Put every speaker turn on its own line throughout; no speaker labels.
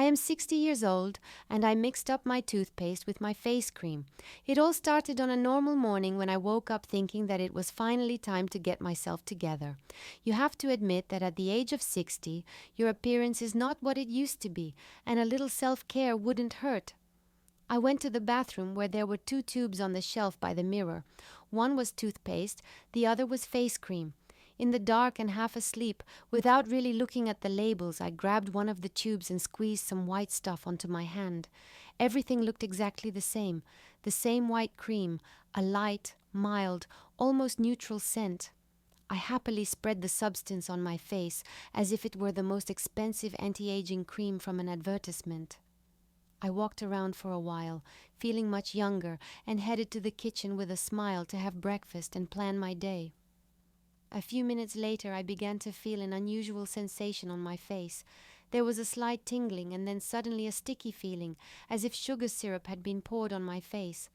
I am 60 years old, and I mixed up my toothpaste with my face cream. It all started on a normal morning when I woke up thinking that it was finally time to get myself together. You have to admit that at the age of 60, your appearance is not what it used to be, and a little self-care wouldn't hurt. I went to the bathroom where there were 2 tubes on the shelf by the mirror. One was toothpaste, the other was face cream. In the dark and half asleep, without really looking at the labels, I grabbed one of the tubes and squeezed some white stuff onto my hand. Everything looked exactly the same white cream, a light, mild, almost neutral scent. I happily spread the substance on my face as if it were the most expensive anti-aging cream from an advertisement. I walked around for a while, feeling much younger, and headed to the kitchen with a smile to have breakfast and plan my day. A few minutes later, I began to feel an unusual sensation on my face. There was a slight tingling and then suddenly a sticky feeling, as if sugar syrup had been poured on my face.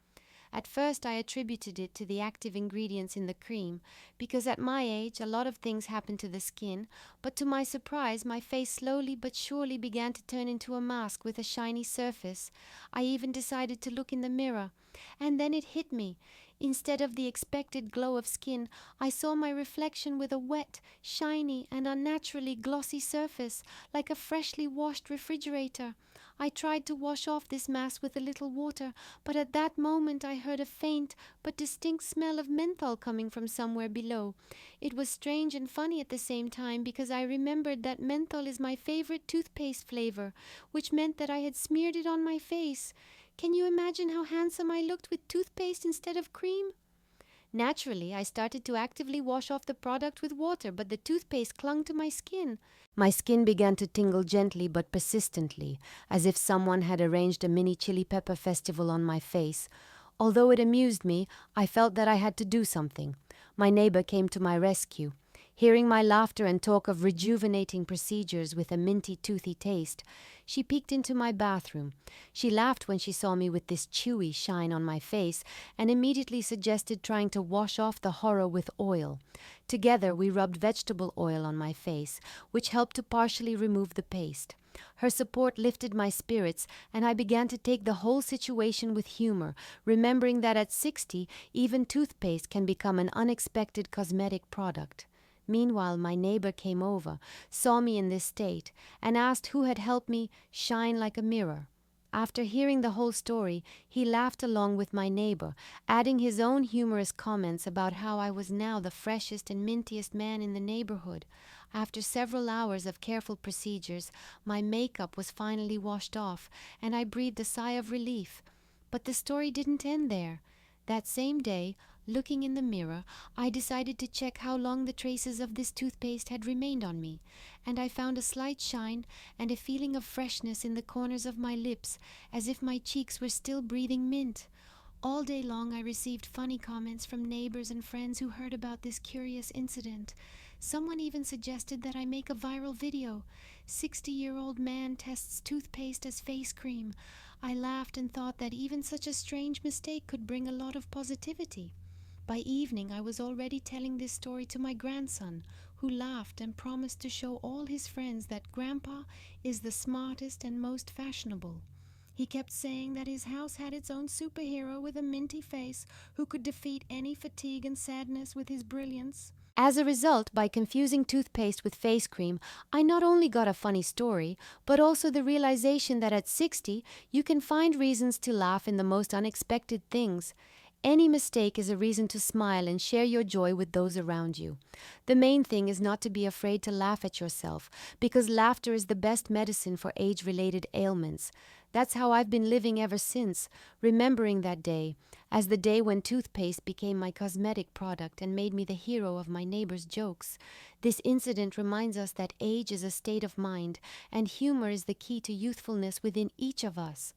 At first, I attributed it to the active ingredients in the cream, because at my age, a lot of things happen to the skin, but to my surprise, my face slowly but surely began to turn into a mask with a shiny surface. I even decided to look in the mirror. And then it hit me. Instead of the expected glow of skin, I saw my reflection with a wet, shiny, and unnaturally glossy surface, like a freshly washed refrigerator. I tried to wash off this mask with a little water, but at that moment I heard a faint but distinct smell of menthol coming from somewhere below. It was strange and funny at the same time, because I remembered that menthol is my favorite toothpaste flavor, which meant that I had smeared it on my face. Can you imagine how handsome I looked with toothpaste instead of cream? Naturally, I started to actively wash off the product with water, but the toothpaste clung to my skin. My skin began to tingle gently but persistently, as if someone had arranged a mini chili pepper festival on my face. Although it amused me, I felt that I had to do something. My neighbor came to my rescue. Hearing my laughter and talk of rejuvenating procedures with a minty, toothy taste, she peeked into my bathroom. She laughed when she saw me with this chewy shine on my face and immediately suggested trying to wash off the horror with oil. Together, we rubbed vegetable oil on my face, which helped to partially remove the paste. Her support lifted my spirits, and I began to take the whole situation with humor, remembering that at 60, even toothpaste can become an unexpected cosmetic product. Meanwhile, my neighbor came over, saw me in this state, and asked who had helped me shine like a mirror. After hearing the whole story, he laughed along with my neighbor, adding his own humorous comments about how I was now the freshest and mintiest man in the neighborhood. After several hours of careful procedures, my makeup was finally washed off, and I breathed a sigh of relief. But the story didn't end there. That same day, looking in the mirror, I decided to check how long the traces of this toothpaste had remained on me, and I found a slight shine and a feeling of freshness in the corners of my lips, as if my cheeks were still breathing mint. All day long I received funny comments from neighbors and friends who heard about this curious incident. Someone even suggested that I make a viral video. 60-year-old man tests toothpaste as face cream. I laughed and thought that even such a strange mistake could bring a lot of positivity. By evening, I was already telling this story to my grandson, who laughed and promised to show all his friends that Grandpa is the smartest and most fashionable. He kept saying that his house had its own superhero with a minty face who could defeat any fatigue and sadness with his brilliance. As a result, by confusing toothpaste with face cream, I not only got a funny story, but also the realization that at 60, you can find reasons to laugh in the most unexpected things. Any mistake is a reason to smile and share your joy with those around you. The main thing is not to be afraid to laugh at yourself, because laughter is the best medicine for age-related ailments. That's how I've been living ever since, remembering that day as the day when toothpaste became my cosmetic product and made me the hero of my neighbor's jokes. This incident reminds us that age is a state of mind, and humor is the key to youthfulness within each of us.